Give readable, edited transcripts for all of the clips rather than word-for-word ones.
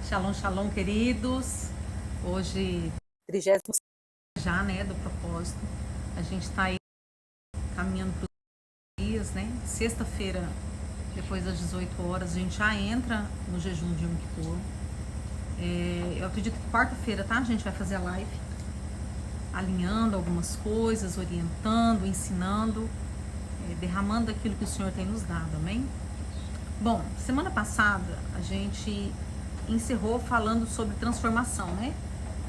Shalom, shalom, queridos. Hoje, 30º já, né, do propósito. A gente está aí caminhando para os dias, né? Sexta-feira, depois das 18 horas, a gente já entra no jejum de Yom Kippur. Eu acredito que quarta-feira, tá? A gente vai fazer a live, alinhando algumas coisas, orientando, ensinando, derramando aquilo que o Senhor tem nos dado, amém? Bom, semana passada a gente encerrou falando sobre transformação, né?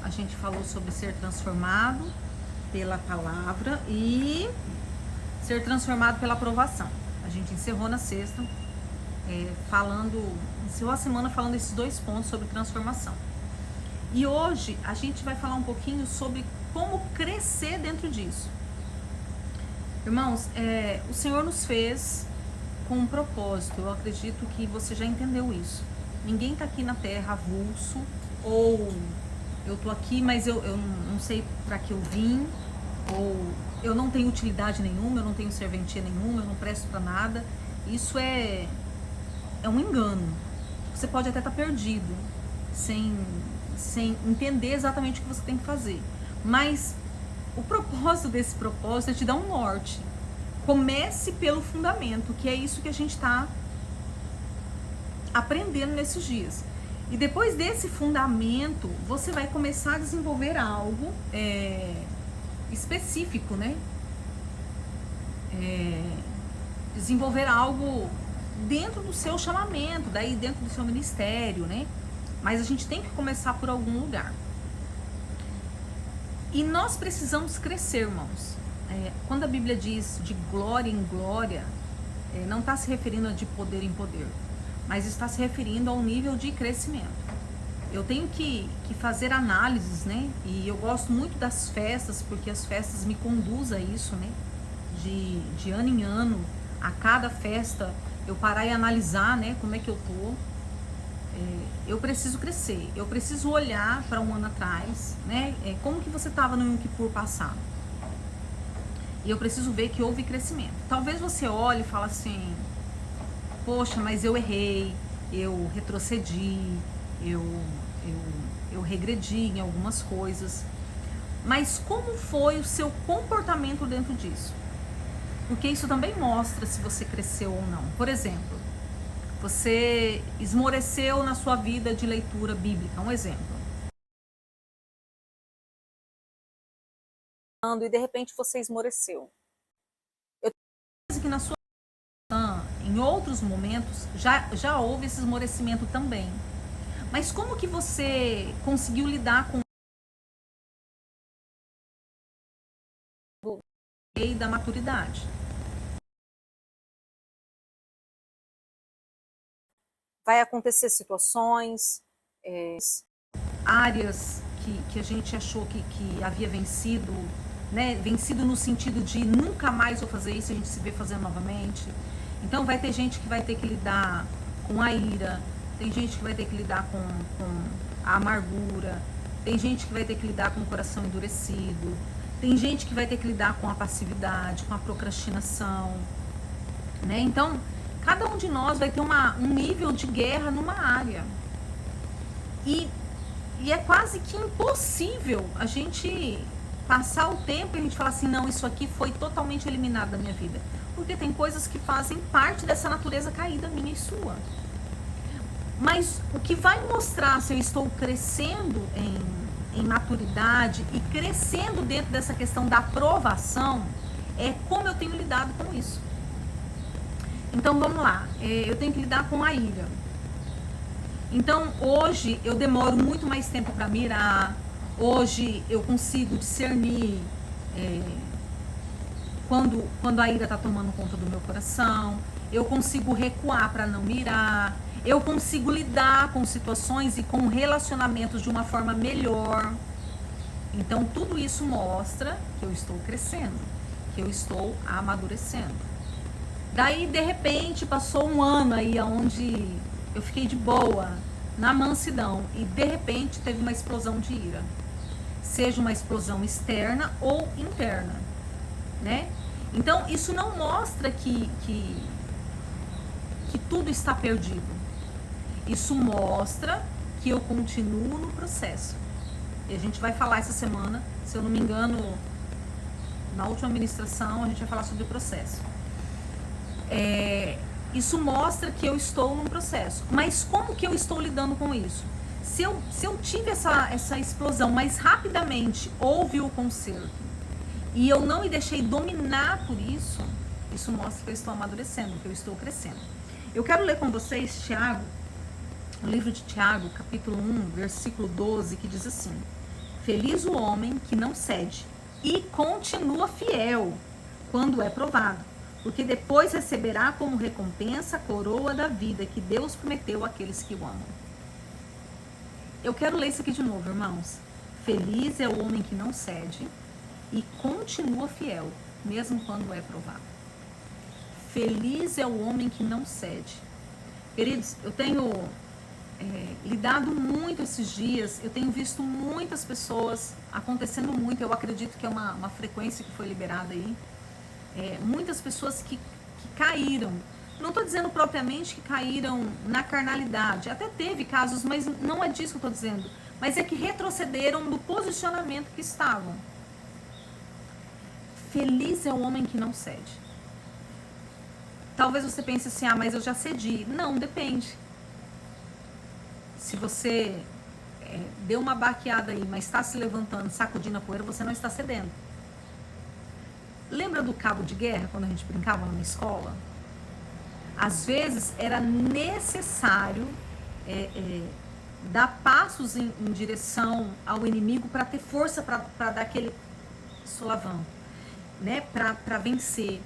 A gente falou sobre ser transformado pela palavra e ser transformado pela aprovação. A gente encerrou na sexta, encerrou a semana falando esses dois pontos sobre transformação. E hoje a gente vai falar um pouquinho sobre como crescer dentro disso. Irmãos, o Senhor nos fez com um propósito. Eu acredito que você já entendeu isso. Ninguém tá aqui na terra avulso, ou eu tô aqui, mas eu não sei para que eu vim, ou eu não tenho utilidade nenhuma, eu não tenho serventia nenhuma, eu não presto para nada. Isso é um engano. Você pode até estar perdido, sem entender exatamente o que você tem que fazer. Mas o propósito desse propósito é te dar um norte. Comece pelo fundamento, que é isso que a gente está aprendendo nesses dias. E depois desse fundamento, você vai começar a desenvolver algo específico, né? Desenvolver algo dentro do seu chamamento, daí dentro do seu ministério, né? Mas a gente tem que começar por algum lugar. E nós precisamos crescer, irmãos. Quando a Bíblia diz de glória em glória, não está se referindo a de poder em poder, mas está se referindo ao nível de crescimento. Eu tenho que fazer análises, né? E eu gosto muito das festas, porque as festas me conduzem a isso, né? De ano em ano, a cada festa, eu parar e analisar, né? Como é que eu tô. Eu preciso crescer, eu preciso olhar para um ano atrás, né? Como que você estava no Yom Kippur passado? E eu preciso ver que houve crescimento. Talvez você olhe e fale assim: poxa, mas eu errei, eu retrocedi, eu regredi em algumas coisas. Mas como foi o seu comportamento dentro disso? Porque isso também mostra se você cresceu ou não. Por exemplo, você esmoreceu na sua vida de leitura bíblica, um exemplo. E de repente você esmoreceu. Eu tenho que na sua em outros momentos já houve esse esmorecimento também. Mas como que você conseguiu lidar com o lei da maturidade? Vai acontecer situações, áreas que a gente achou que havia vencido, né? Vencido no sentido de nunca mais vou fazer isso, a gente se vê fazendo novamente. Então vai ter gente que vai ter que lidar com a ira, tem gente que vai ter que lidar com a amargura, tem gente que vai ter que lidar com o coração endurecido, tem gente que vai ter que lidar com a passividade, com a procrastinação, né? Então, cada um de nós vai ter um nível de guerra numa área. E é quase que impossível a gente passar o tempo e a gente falar assim: não, isso aqui foi totalmente eliminado da minha vida. Porque tem coisas que fazem parte dessa natureza caída minha e sua. Mas o que vai mostrar se eu estou crescendo em maturidade e crescendo dentro dessa questão da aprovação é como eu tenho lidado com isso. Então vamos lá, eu tenho que lidar com a ira. Então hoje eu demoro muito mais tempo para mirar. Hoje eu consigo discernir quando a ira está tomando conta do meu coração. Eu consigo recuar para não mirar. Eu consigo lidar com situações e com relacionamentos de uma forma melhor. Então tudo isso mostra que eu estou crescendo, que eu estou amadurecendo. Daí de repente passou um ano aí onde eu fiquei de boa, na mansidão, e de repente teve uma explosão de ira. Seja uma explosão externa ou interna, né? Então isso não mostra que tudo está perdido. Isso mostra que eu continuo no processo. E a gente vai falar essa semana, se eu não me engano, na última ministração, a gente vai falar sobre o processo. Isso mostra que eu estou num processo. Mas como que eu estou lidando com isso? Se eu tive essa explosão, mas rapidamente houve o conserto, e eu não me deixei dominar por isso, isso mostra que eu estou amadurecendo, que eu estou crescendo. Eu quero ler com vocês Tiago, o livro de Tiago, capítulo 1, versículo 12, que diz assim: feliz o homem que não cede e continua fiel quando é provado, porque depois receberá como recompensa a coroa da vida que Deus prometeu àqueles que o amam. Eu quero ler isso aqui de novo, irmãos. Feliz é o homem que não cede e continua fiel, mesmo quando é provado. Feliz é o homem que não cede. Queridos, eu tenho lidado muito esses dias, eu tenho visto muitas pessoas, acontecendo muito, eu acredito que é uma frequência que foi liberada aí, muitas pessoas que caíram. Não estou dizendo propriamente que caíram na carnalidade, até teve casos, mas não é disso que eu estou dizendo, mas é que retrocederam do posicionamento que estavam. Feliz é o homem que não cede. Talvez você pense assim, mas eu já cedi. Não, depende. Se você deu uma baqueada aí, mas está se levantando, sacudindo a poeira, você não está cedendo. Lembra do cabo de guerra, quando a gente brincava na escola? Às vezes era necessário dar passos em direção ao inimigo para ter força para dar aquele solavanco, né? Para vencer.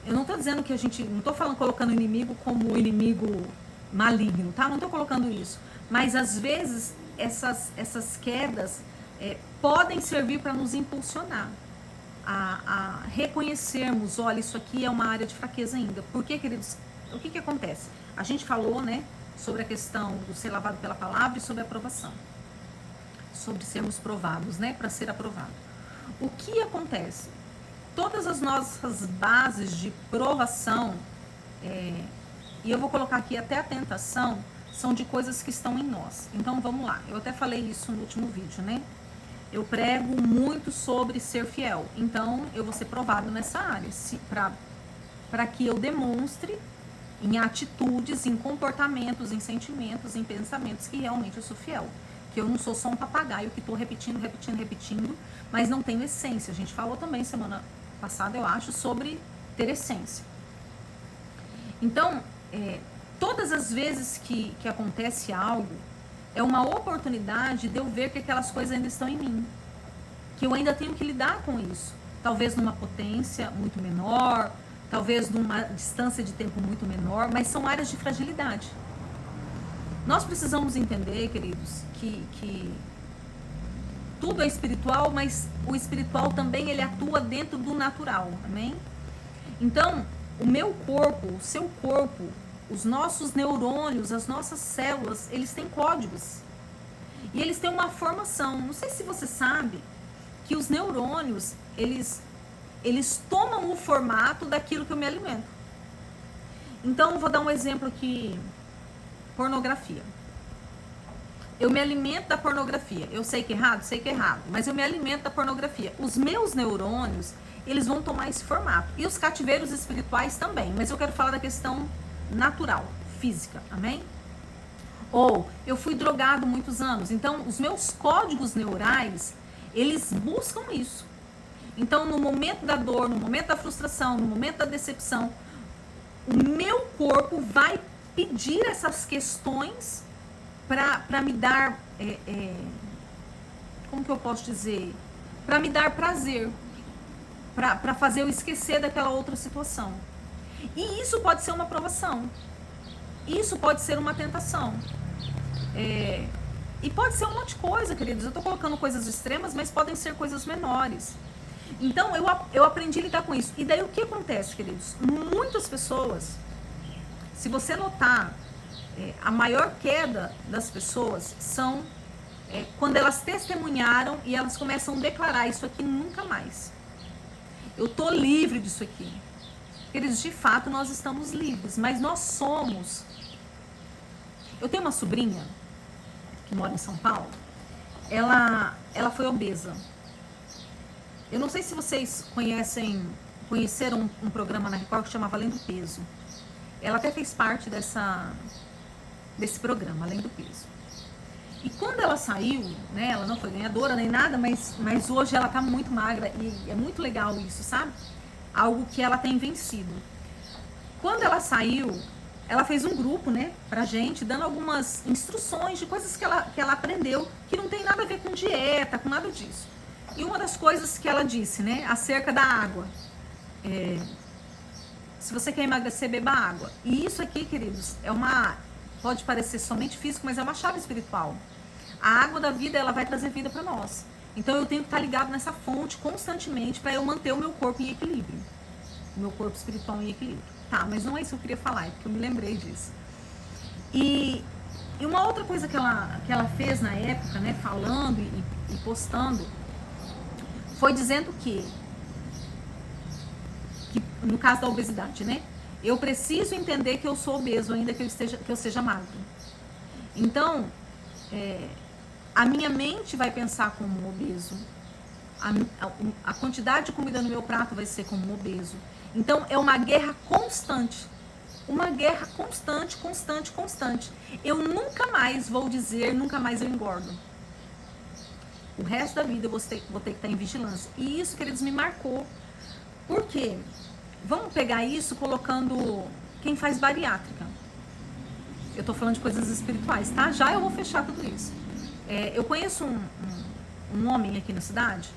Eu não estou dizendo que não estou colocando o inimigo como o inimigo maligno, tá? Não estou colocando isso. Mas às vezes essas quedas podem servir para nos impulsionar a reconhecermos, olha, isso aqui é uma área de fraqueza ainda. Por quê, queridos? O que acontece? A gente falou, né, sobre a questão do ser lavado pela palavra e sobre a aprovação. Sobre sermos provados, né, para ser aprovado. O que acontece? Todas as nossas bases de provação, e eu vou colocar aqui até a tentação, são de coisas que estão em nós. Então vamos lá, eu até falei isso no último vídeo, né? Eu prego muito sobre ser fiel, então eu vou ser provado nessa área, para que eu demonstre em atitudes, em comportamentos, em sentimentos, em pensamentos que realmente eu sou fiel. Que eu não sou só um papagaio que estou repetindo, mas não tenho essência. A gente falou também semana passada, eu acho, sobre ter essência. Então, todas as vezes que acontece algo, é uma oportunidade de eu ver que aquelas coisas ainda estão em mim. Que eu ainda tenho que lidar com isso. Talvez numa potência muito menor, talvez numa distância de tempo muito menor, mas são áreas de fragilidade. Nós precisamos entender, queridos, que tudo é espiritual, mas o espiritual também ele atua dentro do natural, amém? Então, o meu corpo, o seu corpo, os nossos neurônios, as nossas células, eles têm códigos. E eles têm uma formação. Não sei se você sabe que os neurônios, eles tomam o formato daquilo que eu me alimento. Então, vou dar um exemplo aqui. Pornografia. Eu me alimento da pornografia. Eu sei que é errado, mas eu me alimento da pornografia. Os meus neurônios, eles vão tomar esse formato. E os cativeiros espirituais também. Mas eu quero falar da questão natural, física, amém? Ou, eu fui drogado muitos anos. Então, os meus códigos neurais, eles buscam isso. Então, no momento da dor, no momento da frustração, no momento da decepção, o meu corpo vai pedir essas questões para me dar, como que eu posso dizer? Para me dar prazer, para fazer eu esquecer daquela outra situação. E isso pode ser uma provação, isso pode ser uma tentação, e pode ser um monte de coisa, queridos. Eu estou colocando coisas extremas, mas podem ser coisas menores. Então, eu aprendi a lidar com isso. E daí, o que acontece, queridos? Muitas pessoas, se você notar, a maior queda das pessoas são quando elas testemunharam e elas começam a declarar: isso aqui nunca mais. Eu estou livre disso aqui. Queridos, de fato, nós estamos livres, mas nós somos... Eu tenho uma sobrinha, que que mora em São Paulo, ela foi obesa. Eu não sei se vocês conheceram um programa na Record que chamava Além do Peso. Ela até fez parte desse programa, Além do Peso. E quando ela saiu, né, ela não foi ganhadora nem nada, mas hoje ela tá muito magra e é muito legal isso, sabe? Algo que ela tem vencido. Quando ela saiu, ela fez um grupo, né, pra gente, dando algumas instruções de coisas que ela aprendeu, que não tem nada a ver com dieta, com nada disso. E uma das coisas que ela disse, né, acerca da água. Se você quer emagrecer, beba água. E isso aqui, queridos, pode parecer somente físico, mas é uma chave espiritual. A água da vida, ela vai trazer vida para nós. Então eu tenho que estar ligado nessa fonte constantemente para eu manter o meu corpo em equilíbrio. O meu corpo espiritual em equilíbrio. Tá, mas não é isso que eu queria falar, é porque eu me lembrei disso. E uma outra coisa que ela fez na época, né, falando e postando, foi dizendo que no caso da obesidade, né, eu preciso entender que eu sou obeso, ainda que eu seja magro. Então, a minha mente vai pensar como um obeso. A quantidade de comida no meu prato vai ser como um obeso. Então, é uma guerra constante. Uma guerra constante, constante, constante. Eu nunca mais vou dizer, nunca mais eu engordo. O resto da vida eu vou ter que estar em vigilância. E isso, queridos, me marcou. Por quê? Vamos pegar isso colocando quem faz bariátrica. Eu tô falando de coisas espirituais, tá? Já eu vou fechar tudo isso. Eu conheço um homem aqui na cidade.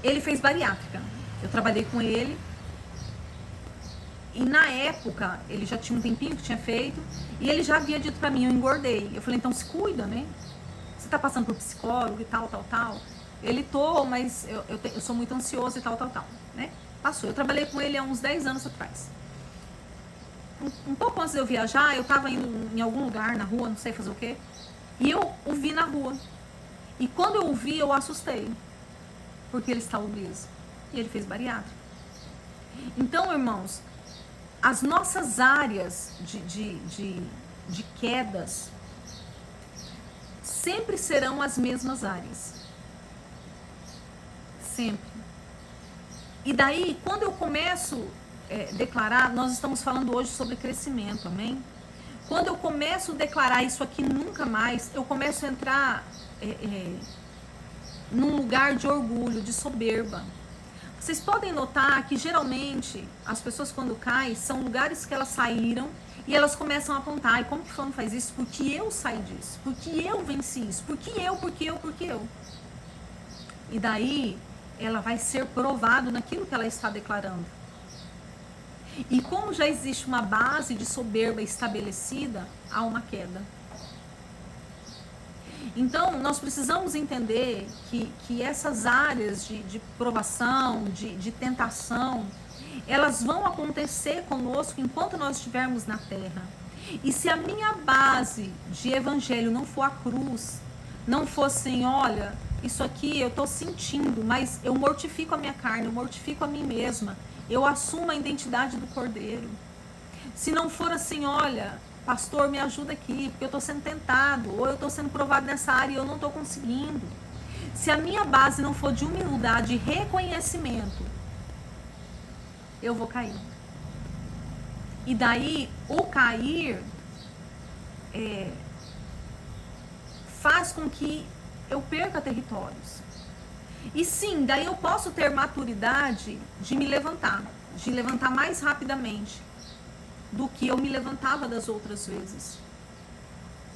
Ele fez bariátrica. Eu trabalhei com ele. E na época, ele já tinha um tempinho que tinha feito. E ele já havia dito pra mim, eu engordei. Eu falei, então se cuida, né? Você tá passando por psicólogo e tal. Ele mas eu sou muito ansioso e tal, né? Passou. Eu trabalhei com ele há uns 10 anos atrás. Um pouco antes de eu viajar, eu tava indo em algum lugar, na rua, não sei fazer o quê. E eu o vi na rua. E quando eu o vi, eu assustei. Porque ele estava obeso. E ele fez bariátrica. Então, irmãos, as nossas áreas de quedas sempre serão as mesmas áreas. Sempre. E daí, quando eu começo a declarar, nós estamos falando hoje sobre crescimento, amém? Quando eu começo a declarar isso aqui nunca mais, eu começo a entrar num lugar de orgulho, de soberba. Vocês podem notar que geralmente as pessoas quando caem são lugares que elas saíram e elas começam a apontar, e como que fulano faz isso? Porque eu saí disso, porque eu venci isso, porque eu. E daí ela vai ser provado naquilo que ela está declarando. E como já existe uma base de soberba estabelecida, há uma queda. Então, nós precisamos entender que essas áreas de provação, de tentação, elas vão acontecer conosco enquanto nós estivermos na terra. E se a minha base de evangelho não for a cruz, não for assim, olha, isso aqui eu estou sentindo, mas eu mortifico a minha carne, eu mortifico a mim mesma, eu assumo a identidade do Cordeiro. Se não for assim, olha, pastor, me ajuda aqui, porque eu estou sendo tentado, ou eu estou sendo provado nessa área e eu não estou conseguindo. Se a minha base não for de humildade e reconhecimento, eu vou cair. E daí, o cair faz com que eu perca territórios. E sim, daí eu posso ter maturidade de me levantar, de levantar mais rapidamente do que eu me levantava das outras vezes.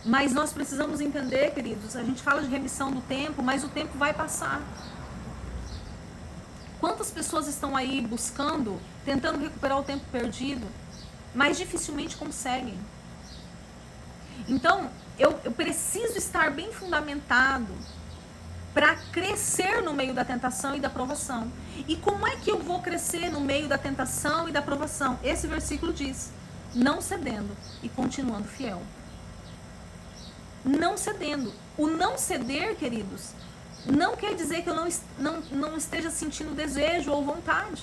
Mas nós precisamos entender, queridos, a gente fala de remissão do tempo, mas o tempo vai passar. Quantas pessoas estão aí buscando, tentando recuperar o tempo perdido, mas dificilmente conseguem. Então, eu preciso estar bem fundamentado para crescer no meio da tentação e da provação. E como é que eu vou crescer no meio da tentação e da provação? Esse versículo diz: não cedendo e continuando fiel. Não cedendo. O não ceder, queridos, não quer dizer que eu não esteja sentindo desejo ou vontade.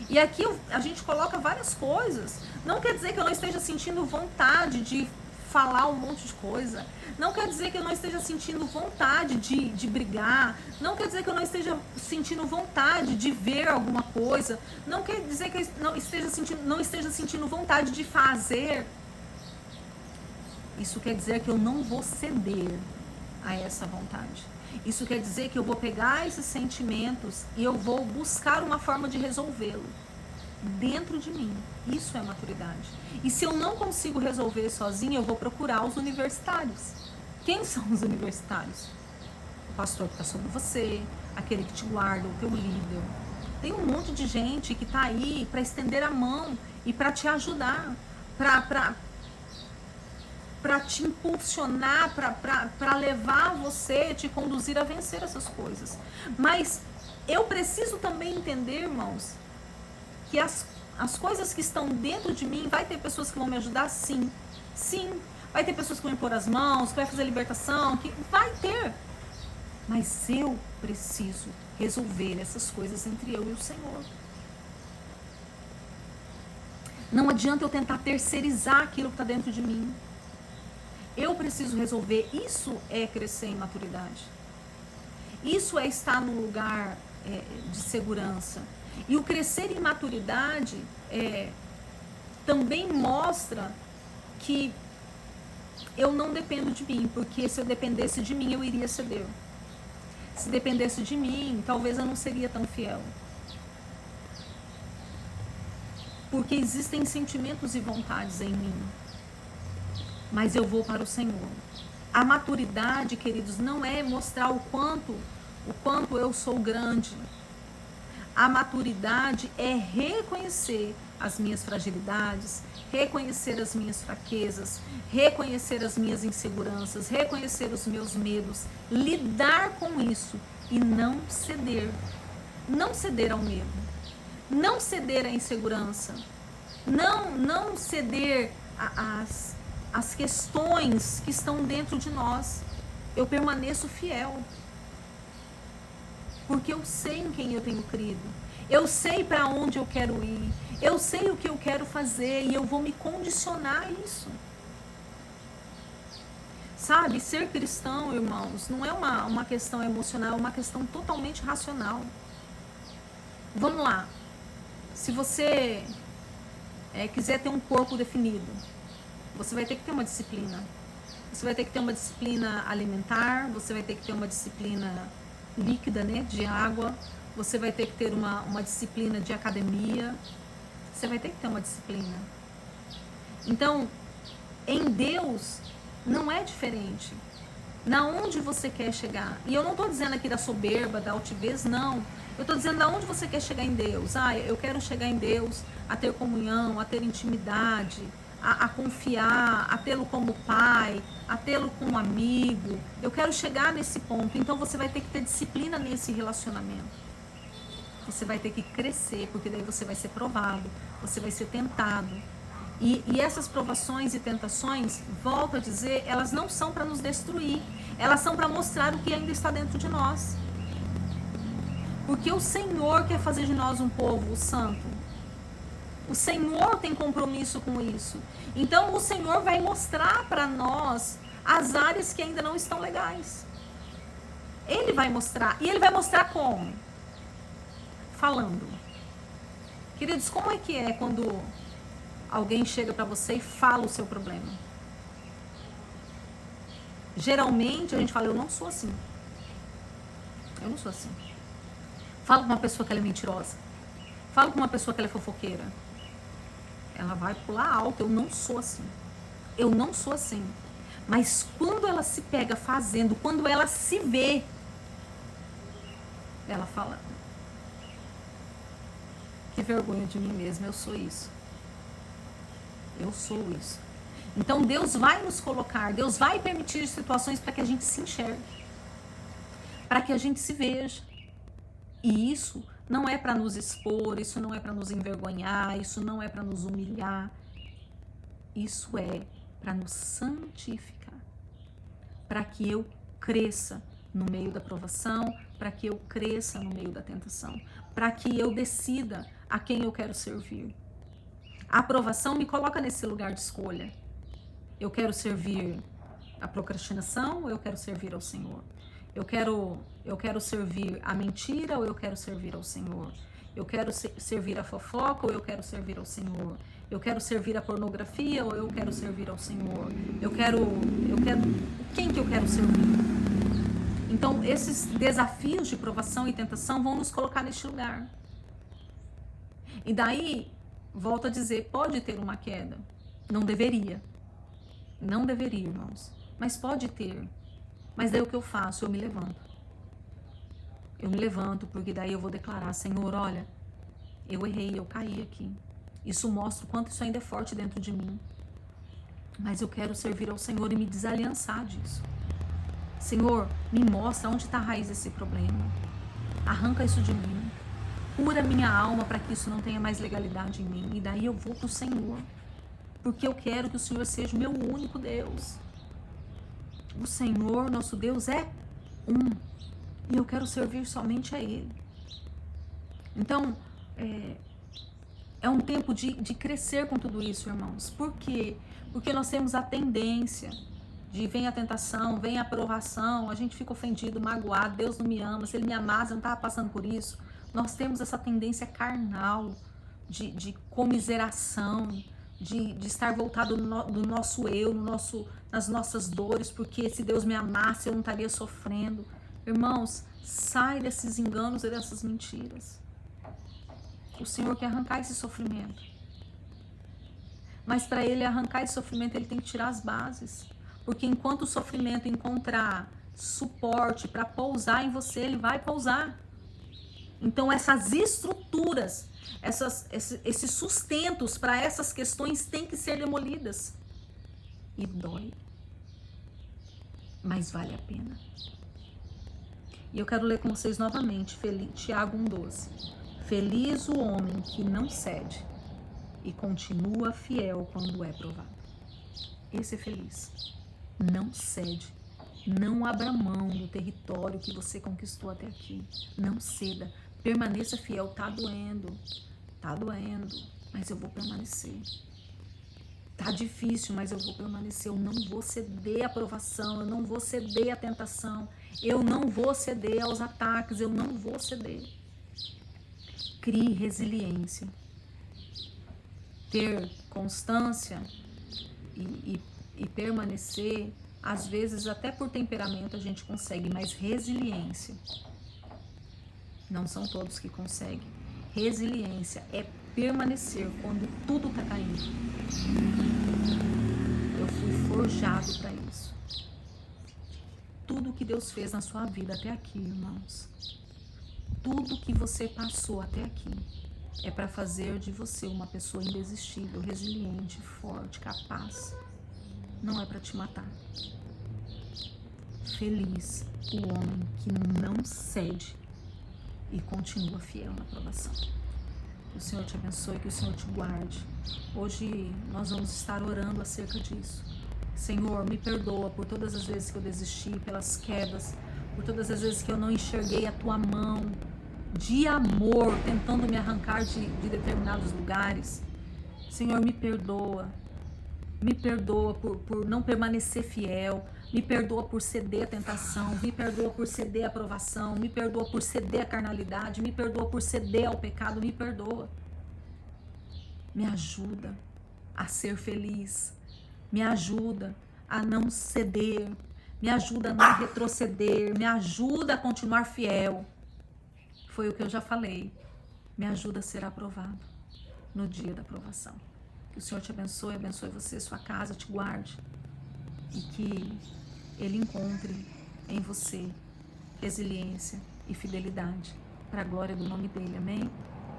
E aqui a gente coloca várias coisas. Não quer dizer que eu não esteja sentindo vontade de falar um monte de coisa. Não quer dizer que eu não esteja sentindo vontade de brigar. Não quer dizer que eu não esteja sentindo vontade de ver alguma coisa. Não quer dizer que eu não esteja sentindo vontade de fazer. Isso quer dizer que eu não vou ceder a essa vontade. Isso quer dizer que eu vou pegar esses sentimentos e eu vou buscar uma forma de resolvê-lo dentro de mim. Isso é maturidade. E se eu não consigo resolver sozinho, eu vou procurar os universitários. Quem são os universitários? O pastor que está sobre você, aquele que te guarda, o teu líder. Tem um monte de gente que está aí para estender a mão e para te ajudar, para te impulsionar, para levar você, te conduzir a vencer essas coisas. Mas eu preciso também entender, irmãos, que as coisas que estão dentro de mim, vai ter pessoas que vão me ajudar, sim. Sim. Vai ter pessoas que vão impor as mãos, que vai fazer libertação, que vai ter. Mas eu preciso resolver essas coisas entre eu e o Senhor. Não adianta eu tentar terceirizar aquilo que está dentro de mim. Eu preciso resolver. Isso é crescer em maturidade. Isso é estar num lugar de segurança. E o crescer em maturidade também mostra que eu não dependo de mim, porque se eu dependesse de mim, eu iria ceder. Se dependesse de mim, talvez eu não seria tão fiel. Porque existem sentimentos e vontades em mim. Mas eu vou para o Senhor. A maturidade, queridos, não é mostrar o quanto eu sou grande. A maturidade é reconhecer as minhas fragilidades, reconhecer as minhas fraquezas, reconhecer as minhas inseguranças, reconhecer os meus medos, lidar com isso e não ceder. Não ceder ao medo, não ceder à insegurança, não ceder às questões que estão dentro de nós. Eu permaneço fiel. Porque eu sei em quem eu tenho crido. Eu sei para onde eu quero ir. Eu sei o que eu quero fazer e eu vou me condicionar a isso. Sabe, ser cristão, irmãos, não é uma questão emocional, é uma questão totalmente racional. Vamos lá. Se você quiser ter um corpo definido, você vai ter que ter uma disciplina. Você vai ter que ter uma disciplina alimentar, você vai ter que ter uma disciplina líquida, né, de água, você vai ter que ter uma disciplina de academia, você vai ter que ter uma disciplina. Então, em Deus, não é diferente. Na onde você quer chegar? E eu não estou dizendo aqui da soberba, da altivez, não. Eu estou dizendo da onde você quer chegar em Deus. Eu quero chegar em Deus a ter comunhão, a ter intimidade, a confiar, a tê-lo como pai, a tê-lo como amigo. Eu quero chegar nesse ponto. Então você vai ter que ter disciplina nesse relacionamento. Você vai ter que crescer, porque daí você vai ser provado, você vai ser tentado. E essas provações e tentações, volto a dizer, elas não são para nos destruir. Elas são para mostrar o que ainda está dentro de nós. Porque o Senhor quer fazer de nós um povo santo. O Senhor tem compromisso com isso. Então o Senhor vai mostrar para nós as áreas que ainda não estão legais. Ele vai mostrar. E ele vai mostrar como? Falando. Queridos, como é que é quando alguém chega para você e fala o seu problema? Geralmente a gente fala, eu não sou assim. Eu não sou assim. Fala com uma pessoa que ela é mentirosa. Fala com uma pessoa que ela é fofoqueira. Ela vai pular alto, eu não sou assim. Eu não sou assim. Mas quando ela se pega fazendo, quando ela se vê, ela fala, que vergonha de mim mesma, eu sou isso. Eu sou isso. Então Deus vai nos colocar, Deus vai permitir situações para que a gente se enxergue. Para que a gente se veja. E isso não é para nos expor, isso não é para nos envergonhar, isso não é para nos humilhar. Isso é para nos santificar. Para que eu cresça no meio da provação, para que eu cresça no meio da tentação, para que eu decida a quem eu quero servir. A aprovação me coloca nesse lugar de escolha. Eu quero servir a procrastinação ou eu quero servir ao Senhor? Eu quero servir a mentira ou eu quero servir ao Senhor? Eu quero servir a fofoca ou eu quero servir ao Senhor? Eu quero servir a pornografia ou eu quero servir ao Senhor? Quem que eu quero servir? Então, esses desafios de provação e tentação vão nos colocar neste lugar. E daí, volto a dizer, pode ter uma queda. Não deveria. Não deveria, irmãos. Mas pode ter. Mas daí o que eu faço? Eu me levanto. Eu me levanto, porque daí eu vou declarar, Senhor, olha, eu errei, eu caí aqui. Isso mostra o quanto isso ainda é forte dentro de mim. Mas eu quero servir ao Senhor e me desaliançar disso. Senhor, me mostra onde está a raiz desse problema. Arranca isso de mim. Cura minha alma para que isso não tenha mais legalidade em mim. E daí eu vou para o Senhor. Porque eu quero que o Senhor seja o meu único Deus. O Senhor, nosso Deus, é um. E eu quero servir somente a Ele. Então, é um tempo de crescer com tudo isso, irmãos. Por quê? Porque nós temos a tendência de vem a tentação, vem a provação, a gente fica ofendido, magoado, Deus não me ama, se Ele me amasse, eu não estava passando por isso. Nós temos essa tendência carnal de comiseração, de estar voltado no nosso eu, nas nossas dores, porque se Deus me amasse, eu não estaria sofrendo. Irmãos, sai desses enganos e dessas mentiras. O Senhor quer arrancar esse sofrimento. Mas para Ele arrancar esse sofrimento, Ele tem que tirar as bases. Porque enquanto o sofrimento encontrar suporte para pousar em você, ele vai pousar. Então essas estruturas, esses sustentos para essas questões têm que ser demolidas. E dói. Mas vale a pena. E eu quero ler com vocês novamente, Tiago 1,12. Feliz o homem que não cede e continua fiel quando é provado. Esse é feliz. Não cede. Não abra mão do território que você conquistou até aqui. Não ceda. Permaneça fiel. Tá doendo. Tá doendo. Mas eu vou permanecer. Tá difícil, mas eu vou permanecer. Eu não vou ceder à provação. Eu não vou ceder à tentação. Eu não vou ceder aos ataques. Eu não vou ceder. Crie resiliência. Ter constância e permanecer, às vezes até por temperamento a gente consegue, mas resiliência, não são todos que conseguem. Resiliência é permanecer quando tudo está caindo. Eu fui forjado para isso. Tudo que Deus fez na sua vida até aqui, irmãos, tudo que você passou até aqui é para fazer de você uma pessoa indesistível, resiliente, forte, capaz. Não é para te matar. Feliz o homem que não cede e continua fiel na provação. Que o Senhor te abençoe, que o Senhor te guarde. Hoje nós vamos estar orando acerca disso. Senhor, me perdoa por todas as vezes que eu desisti, pelas quedas, por todas as vezes que eu não enxerguei a tua mão de amor, tentando me arrancar de determinados lugares. Senhor, me perdoa. Me perdoa por não permanecer fiel. Me perdoa por ceder à tentação. Me perdoa por ceder à provação. Me perdoa por ceder à carnalidade. Me perdoa por ceder ao pecado. Me perdoa. Me ajuda a ser feliz. Me ajuda a não ceder. Me ajuda a não retroceder. Me ajuda a continuar fiel. Foi o que eu já falei. Me ajuda a ser aprovado no dia da aprovação. Que o Senhor te abençoe você, sua casa, te guarde. E que Ele encontre em você resiliência e fidelidade para a glória do nome dEle. Amém?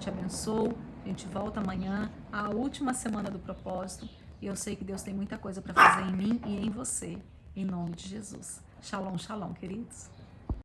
Te abençoo. A gente volta amanhã, a última semana do propósito. E eu sei que Deus tem muita coisa para fazer em mim e em você. Em nome de Jesus. Shalom, shalom, queridos.